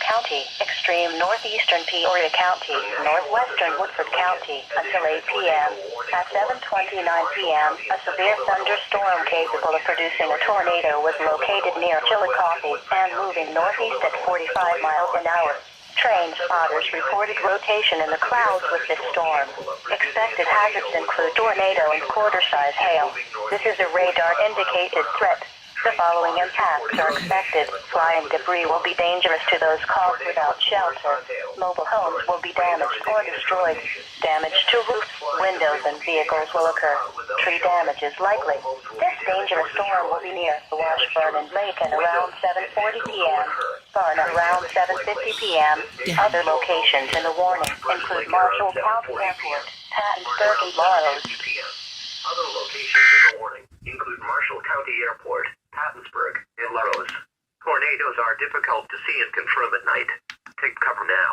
County, extreme northeastern Peoria County, northwestern Woodford County, until 8 p.m. At 7:29 p.m., a severe thunderstorm capable of producing a tornado was located near Chillicothe and moving northeast at 45 miles an hour. Train spotters reported rotation in the clouds with this storm. Expected hazards include tornado and quarter-size hail. This is a radar-indicated threat. The following impacts are expected. Flying debris will be dangerous to those caught without shelter. Mobile homes will be damaged or destroyed. Damage to roofs, windows, and vehicles will occur. Tree damage is likely. This dangerous storm will be near the Washburn Lake at around 7:40 p.m. Fun around 7:50 p.m. Other locations in the warning include Marshall County Airport, Pattonsburg, and Larrows. Other locations in the warning include Marshall County Airport, Pattonsburg, and Larrows. Tornadoes are difficult to see and confirm at night. Take cover now.